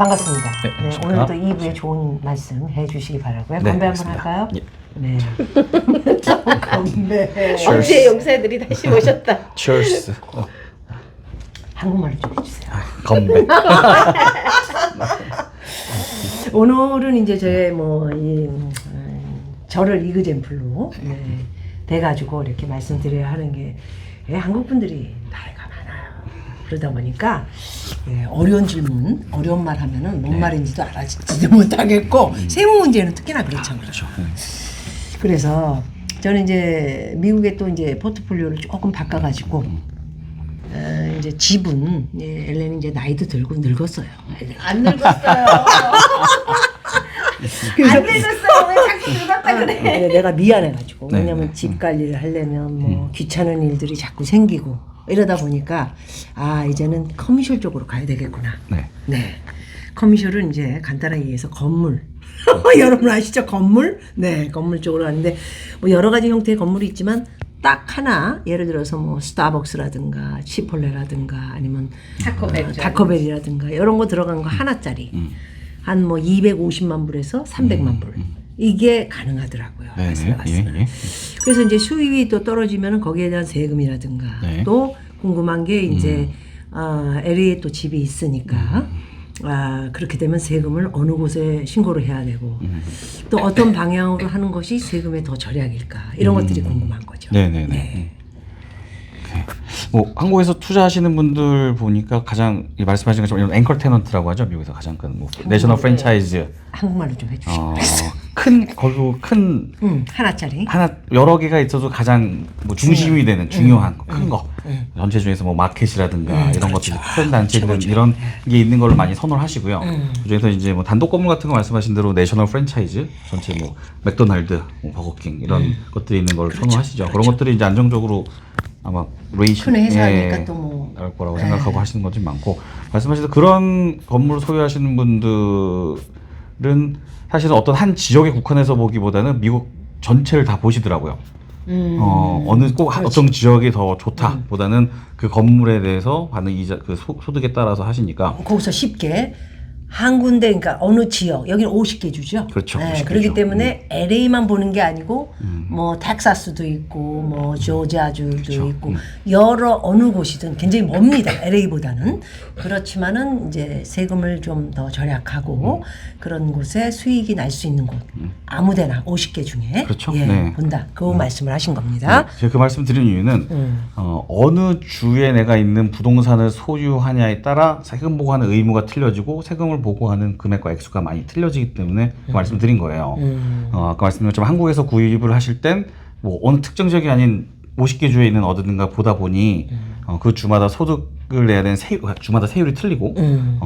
반갑습니다. 네, 네, 반갑습니다. 오늘도 2부에 좋은 말씀 해주시기 바라고요. 네, 건배 한번 알겠습니다. 할까요? 예. 네. 건배. Cheers. 언제 용사들이 다시 오셨다. Cheers. 한국말로 좀 해주세요. 건배. 오늘은 이제 제 저를 이그젠플로 돼가지고 이렇게 말씀드려야 하는 게 한국 분들이 나이가 많아요. 그러다 보니까 어려운 질문, 어려운 말 하면은 뭔 말인지도 알아듣지도 못하겠고 세무 문제는 특히나 그렇잖아요. 그렇죠. 그래서 저는 이제 미국에 또 이제 포트폴리오를 조금 바꿔가지고 이제 집은 엘렌이 이제 나이도 들고 늙었어요. 안 늙었어요. 안 늙었어요. 왜 자꾸 늙었다 그래? 내가 미안해가지고 네, 왜냐면 네. 집 관리를 하려면 뭐 귀찮은 일들이 자꾸 생기고 이러다 보니까 아 이제는 커미셜 쪽으로 가야 되겠구나. 네. 네. 커미셜은 이제 간단하게 얘기해서 건물. 여러분 아시죠? 건물? 네, 건물 쪽으로 가는데 뭐 여러 가지 형태의 건물이 있지만 딱 하나 예를 들어서 뭐 스타벅스라든가 치폴레라든가 아니면 타코벨이라든가 이런 거 들어간 거 하나짜리 한 뭐 250만 불에서 300만 불 이게 가능하더라고요. 네, 그래서 네, 봤어요. 예, 예. 그래서 이제 수입이 또 떨어지면 거기에 대한 세금이라든가 네. 또 궁금한 게 이제 LA에 또 집이 있으니까 그렇게 되면 세금을 어느 곳에 신고를 해야 되고 또 어떤 방향으로 하는 것이 세금에 더 절약일까 이런 것들이 궁금한 거죠. 네네네. 네. 뭐 한국에서 투자하시는 분들 보니까 가장 말씀하신 것처럼 이런 앵커 테넌트라고 하죠. 미국에서 가장 큰 뭐 내셔널 프랜차이즈 한국말로 좀 해주시죠. 큰 하나짜리. 하나 여러 개가 있어도 가장 뭐 중심이 되는 중요한 큰 거. 전체 중에서 뭐 마켓이라든가 이런 것들이 큰 단체들 이런 게 있는 걸로 많이 선호를 하시고요. 그중에서 이제 뭐 단독 건물 같은 거 말씀하신 대로 내셔널 프랜차이즈 전체 뭐 맥도날드, 뭐 버거킹 이런 것들이 있는 걸 선호하시죠. 그런 것들이 이제 안정적으로 아마 레이시 큰 회사니까 또 뭐. 나올 거라고 생각하고 하시는 것들이 많고 말씀하신 대로 그런 건물을 소유하시는 분들은 사실은 어떤 한 지역에 국한해서 보기보다는 미국 전체를 다 보시더라고요. 어느 꼭 어떤 지역이 더 좋다 보다는 그 건물에 대해서 받는 이자 그 소득에 따라서 하시니까 거기서 쉽게 한 군데 그러니까 어느 지역 여기는 50개 주죠. 그렇죠. 네, 50개 그렇기 죠. 때문에 LA만 보는 게 아니고 뭐 텍사스도 있고 뭐 조지아주도 그렇죠. 있고 여러 어느 곳이든 굉장히 멉니다. LA보다는 그렇지만은 이제 세금을 좀 더 절약하고 그런 곳에 수익이 날 수 있는 곳 아무데나 50개 중에 그렇죠. 예, 네. 본다. 그 말씀을 하신 겁니다. 제가 그 말씀 드린 이유는 어느 주에 내가 있는 부동산을 소유하냐에 따라 세금 보고하는 의무가 틀려지고 세금을 보고하는 금액과 액수가 많이 틀려지기 때문에 그 말씀 드린 거예요. 아까 말씀드린 것처럼 한국에서 구입을 하실 땐 뭐 어느 특정 지역이 아닌 50개 주에 있는 어디든가 보다 보니 그 주마다 소득을 내야 되는 주마다 세율이 틀리고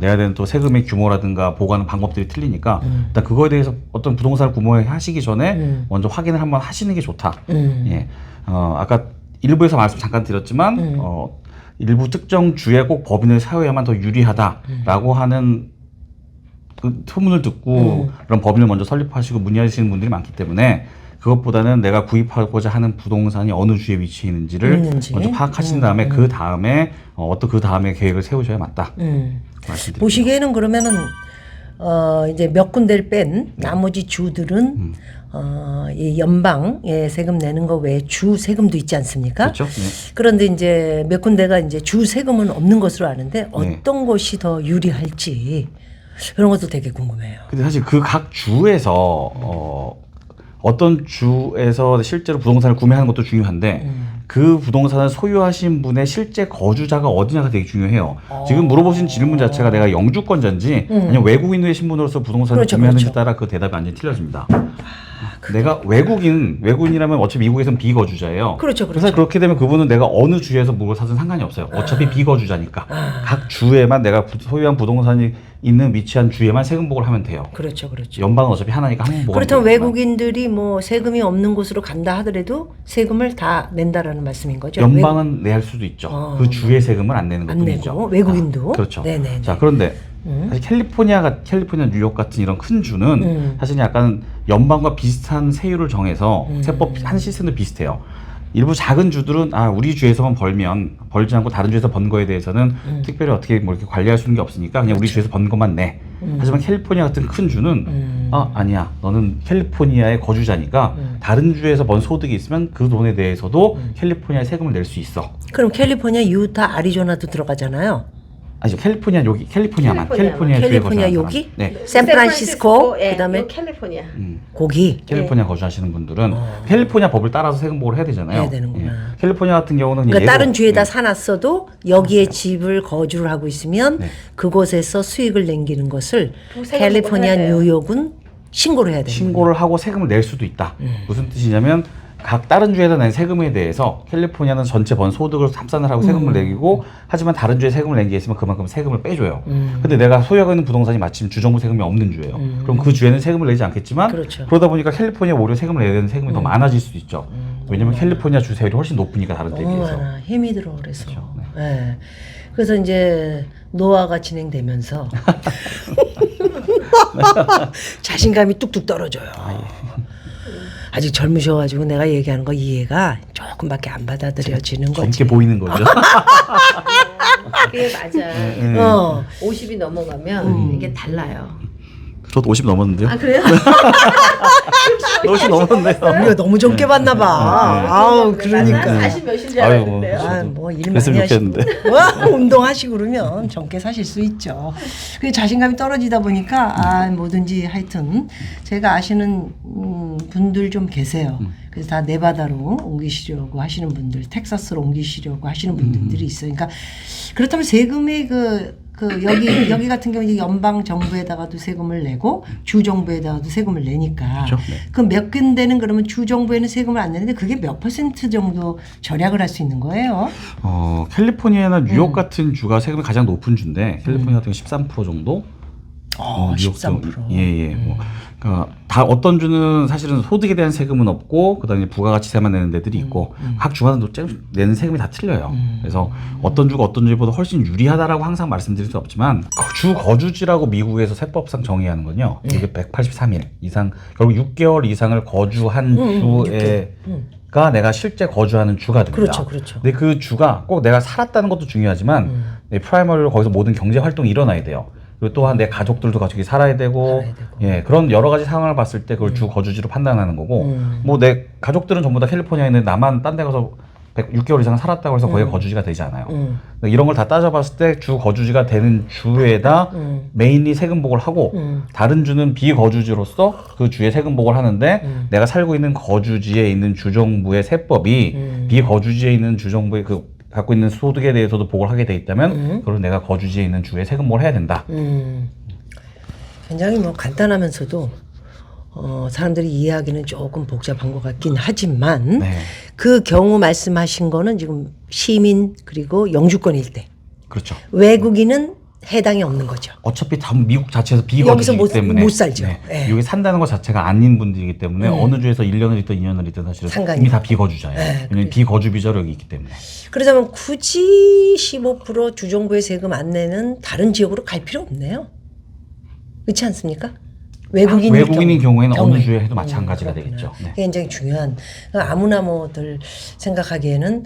내야 되는 또 세금의 규모라든가 보고하는 방법들이 틀리니까 일단 그거에 대해서 어떤 부동산을 구매하시기 전에 먼저 확인을 한번 하시는 게 좋다. 예. 아까 일부에서 말씀 잠깐 드렸지만 일부 특정 주에 꼭 법인을 사용해야만 더 유리하다라고 하는 그 소문을 듣고 그런 법인을 먼저 설립하시고 문의하시는 분들이 많기 때문에 그것보다는 내가 구입하고자 하는 부동산이 어느 주에 위치해 있는지를 먼저 파악하신 다음에 그 다음에 어떤 그 다음에 계획을 세우셔야 맞다. 말씀드립니다. 보시기에는 그러면은 이제 몇 군데를 뺀 나머지 주들은 이 연방에 세금 내는 거 외에 주 세금도 있지 않습니까? 그렇죠. 네. 그런데 이제 몇 군데가 이제 주 세금은 없는 것으로 아는데 어떤 것이 더 유리할지 그런 것도 되게 궁금해요. 근데 사실 그 각 주에서 어떤 주에서 실제로 부동산을 구매하는 것도 중요한데 그 부동산을 소유하신 분의 실제 거주자가 어디냐가 되게 중요해요. 지금 물어보신 질문 자체가 내가 영주권자인지 아니면 외국인의 신분으로서 부동산을 그렇죠, 구매하는지 그렇죠. 따라 그 대답이 완전히 틀려집니다. 내가 외국인이라면 어차피 미국에서는 비거주자예요. 그렇죠, 그렇죠. 그래서 그렇게 되면 그분은 내가 어느 주에서 뭘 사든 상관이 없어요. 어차피 비거주자니까. 각 주에만 내가 소유한 부동산이 있는 위치한 주에만 세금 보고를 하면 돼요. 그렇죠, 그렇죠. 연방은 어차피 하나니까 한번 보고. 그렇다면 외국인들이 뭐 세금이 없는 곳으로 간다 하더라도 세금을 다 낸다라는 말씀인 거죠. 연방은 내야 할 수도 있죠. 그 주의 세금을 안 내는 안 것뿐이죠. 내고 외국인도. 그렇죠. 네네. 자, 그런데 사실 캘리포니아, 뉴욕 같은 이런 큰 주는 사실 약간 연방과 비슷한 세율을 정해서 세법 한 시스템도 비슷해요. 일부 작은 주들은 우리 주에서만 벌지 않고 다른 주에서 번 거에 대해서는 특별히 어떻게 뭐 이렇게 관리할 수 있는 게 없으니까 그냥 우리 주에서 번 것만 내. 하지만 캘리포니아 같은 큰 주는 아니야. 너는 캘리포니아의 거주자니까 다른 주에서 번 소득이 있으면 그 돈에 대해서도 캘리포니아에 세금을 낼 수 있어. 그럼 캘리포니아, 유타, 아리조나도 들어가잖아요. 아니죠. 캘리포니아 여기 캘리포니아만 캘리포니아 주에 캘리포니아 거주하는 여기? 사람. 네. 샌프란시스코, 예, 그다음에 요 캘리포니아. 거기. 캘리포니아 거주하시는 분들은 캘리포니아 법을 따라서 세금 보고를 해야 되잖아요. 해야 되는구나. 예. 캘리포니아 같은 경우는 그러니까 다른 예로- 주에다 예. 사놨어도 여기에 집을 거주를 하고 있으면 네. 그곳에서 수익을 남기는 것을 세금 캘리포니아, 보고해야 돼요. 뉴욕은 신고를 해야 되는 신고를 하고 세금을 낼 수도 있다. 무슨 뜻이냐면 각 다른 주에다 낸 세금에 대해서 캘리포니아는 전체 번 소득을 합산을 하고 세금을 내기고 하지만 다른 주에 세금을 낸 게 있으면 그만큼 세금을 빼줘요. 근데 내가 소유하고 있는 부동산이 마침 주정부 세금이 없는 주예요. 그럼 그 주에는 세금을 내지 않겠지만 그렇죠. 그러다 보니까 캘리포니아 오히려 세금을 내야 되는 세금이 더 많아질 수도 있죠. 왜냐면 캘리포니아 주세율이 훨씬 높으니까 다른 데에 너무 비해서. 많아. 힘이 들어 그래서. 그렇죠. 예. 그래서 이제 노화가 진행되면서 자신감이 뚝뚝 떨어져요. 아직 젊으셔가지고 내가 얘기하는 거 이해가 조금밖에 안 받아들여지는 거지. 젊게 보이는 거죠. 그게 맞아. 어. 50이 넘어가면 이게 달라요. 저도 50 넘었는데요. 아 그래요? 50 넘었는데요. 우리가 너무 젊게 봤나 봐. 아우 그러니까. 40 몇인 줄 아유, 알았는데요. 아, 뭐 일 많이 그랬으면 하시고 좋겠는데. 운동하시고 그러면 젊게 사실 수 있죠. 그 자신감이 떨어지다 보니까 뭐든지 하여튼 제가 아시는 분들 좀 계세요. 그래서 다 네바다로 옮기시려고 하시는 분들, 텍사스로 옮기시려고 하시는 분들이 있어요. 그러니까 그렇다면 세금의 여기 같은 경우 이제 연방 정부에다가도 세금을 내고 주 정부에다가도 세금을 내니까 그렇죠. 네. 그 몇 군데는 그러면 주 정부에는 세금을 안 내는데 그게 몇 퍼센트 정도 절약을 할 수 있는 거예요? 캘리포니아나 뉴욕 같은 주가 세금이 가장 높은 주인데 캘리포니아 같은 경우 13% 정도. 뉴욕도 13%. 예. 그러니까 다 어떤 주는 사실은 소득에 대한 세금은 없고 그다음에 부가가치세만 내는 데들이 있고 각 주마다 내는 세금이 다 틀려요. 그래서 어떤 주가 어떤 주보다 훨씬 유리하다라고 항상 말씀드릴 수 없지만 주 거주지라고 미국에서 세법상 정의하는 건요. 이게 183일 이상 결국 6개월 이상을 거주한 주에가 내가 실제 거주하는 주가 됩니다. 그렇죠. 근데 그 주가 꼭 내가 살았다는 것도 중요하지만 내 프라이머리로 거기서 모든 경제 활동이 일어나야 돼요. 그리고 또한 내 가족들도 같이 살아야 되고, 예, 그런 여러 가지 상황을 봤을 때 그걸 주 거주지로 판단하는 거고, 뭐 내 가족들은 전부 다 캘리포니아에 있는데 나만 딴 데 가서 6개월 이상 살았다고 해서 거기가 거주지가 되지 않아요. 그러니까 이런 걸 다 따져봤을 때 주 거주지가 되는 주에다 메인리 세금 보고를 하고, 다른 주는 비거주지로서 그 주에 세금 보고를 하는데, 내가 살고 있는 거주지에 있는 주정부의 세법이 비거주지에 있는 주정부의 갖고 있는 소득에 대해서도 보고를 하게 돼 있다면 그걸 내가 거주지에 있는 주에 세금을 해야 된다. 굉장히 뭐 간단하면서도 사람들이 이해하기는 조금 복잡한 것 같긴 하지만 네. 그 경우 말씀하신 거는 지금 시민 그리고 영주권일 때 그렇죠. 외국인은 해당이 없는 거죠. 어차피 다 미국 자체에서 여기서 비거주지이기 때문에 못 살죠. 예. 여기 산다는 것 자체가 아닌 분들이기 때문에 어느 주에서 1년을 있든 2년을 있든 사실은 상관이 이미 다 비거주자예요. 예, 왜냐면 비거주 비자로 여기 있기 때문에. 그러자면 굳이 15% 주정부의 세금 안 내는 다른 지역으로 갈 필요 없네요. 그렇지 않습니까? 외국인인 경우에는 어느 주에 해도 마찬가지가 되겠죠. 네. 그게 굉장히 중요한. 아무나 뭐들 생각하기에는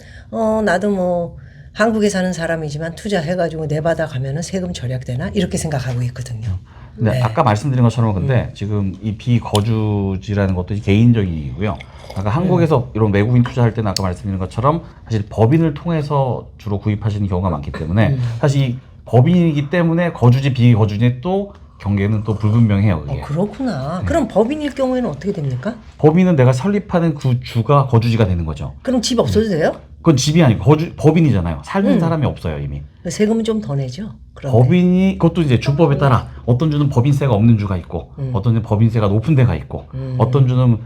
나도 뭐 한국에 사는 사람이지만 투자해가지고 내바다 가면은 세금 절약되나 이렇게 생각하고 있거든요. 근데 네. 아까 말씀드린 것처럼 근데 지금 이 비거주지라는 것도 개인적인 이유고요. 아까 한국에서 이런 외국인 투자할 때는 아까 말씀드린 것처럼 사실 법인을 통해서 주로 구입하시는 경우가 많기 때문에 사실 이 법인이기 때문에 거주지 비거주지 또 경계는 또 불분명해요. 그게. 그렇구나. 그럼 법인일 경우에는 어떻게 됩니까? 법인은 내가 설립하는 그 주가 거주지가 되는 거죠. 그럼 집 없어도 돼요? 그건 집이 아니고 법인이잖아요. 살는 사람이 없어요 이미. 세금은 좀 더 내죠. 그런데. 법인이 그것도 이제 주법에 따라 어떤 주는 법인세가 없는 주가 있고 어떤 주는 법인세가 높은 데가 있고 어떤 주는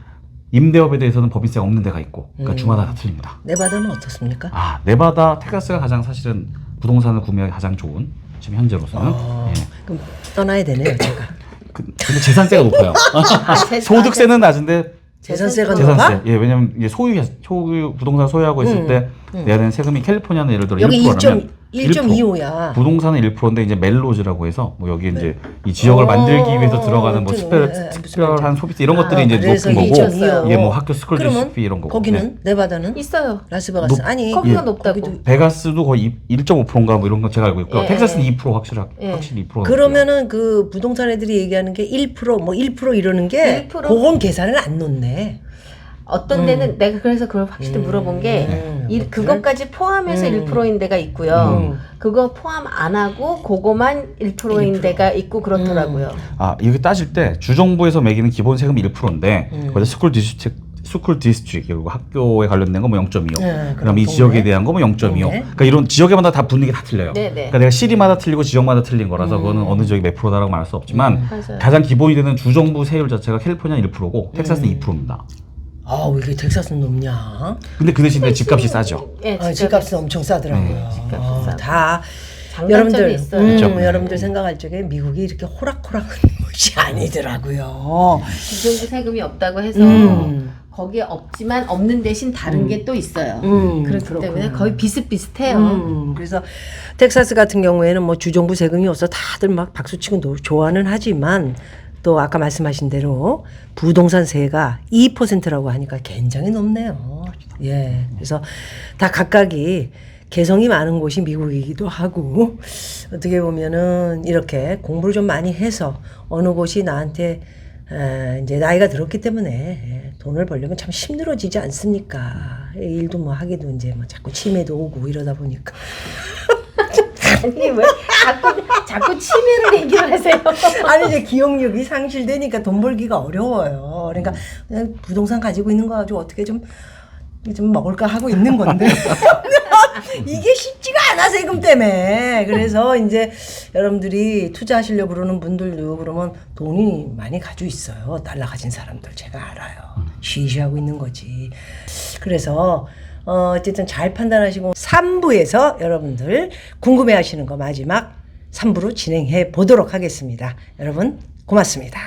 임대업에 대해서는 법인세가 없는 데가 있고 그러니까 주마다 다 틀립니다. 네바다는 어떻습니까? 네바다, 텍사스가 가장 사실은 부동산을 구매하기 가장 좋은 지금 현재로서는. 예. 그럼 떠나야 되네요, 제가. 근데 재산세가 높아요. 소득세는 낮은데 재산세가 재산세. 높아? 예, 왜냐면 이게 소유 부동산 소유하고 있을 때 내야 되는 세금이 캘리포니아는 예를 들어 여기 1%라면 1.25야. 부동산은 1%인데 이제 멜로즈라고 해서 뭐 여기 이제 이 지역을 만들기 위해서 들어가는 뭐 특별한 소비세 이런 것들이 이제 그래서 높은 거고 2.25. 이게 뭐 학교 스쿨 그러면 디스피 이런 거고. 거기는 네. 네바다는 있어요. 라스베가스 아니 거기가 높다고. 거기도 베가스도 거의 1.5%인가 뭐 이런 거 제가 알고 있고요. 예, 텍사스는 예. 2% 확실히 2%. 그러면은 그 부동산 애들이 얘기하는 게 1%, 뭐 1% 이러는 게 1%? 그건 계산을 안 놓네. 어떤 데는 내가 그래서 그걸 확실히 물어본 게 그것까지 포함해서 1%인 데가 있고요. 그거 포함 안 하고 그거만 1%인 데가 있고 그렇더라고요. 아, 이렇게 따질 때 주정부에서 매기는 기본 세금이 1%인데 거기서 스쿨 디스트릭 그리고 학교에 관련된 거 뭐 0.25. 네, 그럼 이 그런 지역에 동네. 대한 거 뭐 0.25. 동네. 그러니까 이런 지역에마다 다 분위기 다 틀려요. 네, 네. 그러니까 내가 시리마다 틀리고 지역마다 틀린 거라서 그거는 어느 지역이 몇 프로다라고 말할 수 없지만 맞아요. 가장 기본이 되는 주정부 세율 자체가 캘리포니아 1%고 텍사스는 2%입니다. 아, 왜 이게 텍사스는 높냐? 근데 그 대신에 집값이 싸죠. 예, 집값은 엄청 싸더라고요. 집값은 싸고. 다 장단점이 여러분들, 있어요. 그렇죠. 여러분들 생각할 적에 미국이 이렇게 호락호락한 것이 아니더라고요. 주정부 세금이 없다고 해서 거기에 없지만 없는 대신 다른 게 또 있어요. 그렇기 그렇구나. 때문에 거의 비슷비슷해요. 그래서 텍사스 같은 경우에는 뭐 주정부 세금이 없어 다들 막 박수치고 좋아는 하지만 또 아까 말씀하신 대로 부동산세가 2%라고 하니까 굉장히 높네요. 예. 그래서 다 각각이 개성이 많은 곳이 미국이기도 하고 어떻게 보면은 이렇게 공부를 좀 많이 해서 어느 곳이 나한테 이제 나이가 들었기 때문에 돈을 벌려면 참 힘들어지지 않습니까? 일도 뭐 하기도 이제 뭐 자꾸 치매도 오고 이러다 보니까. 아니 왜 자꾸 치매를 얘기를 하세요? 아니 이제 기억력이 상실되니까 돈 벌기가 어려워요. 그러니까 그냥 부동산 가지고 있는 거 가지고 어떻게 좀 먹을까 하고 있는 건데 이게 쉽지가 않아 세금 때문에. 그래서 이제 여러분들이 투자하시려고 그러는 분들도 그러면 돈이 많이 가지고 있어요. 달러 가진 사람들 제가 알아요. 쉬쉬하고 있는 거지. 그래서 어쨌든 잘 판단하시고 3부에서 여러분들 궁금해하시는 거 마지막 3부로 진행해 보도록 하겠습니다. 여러분 고맙습니다.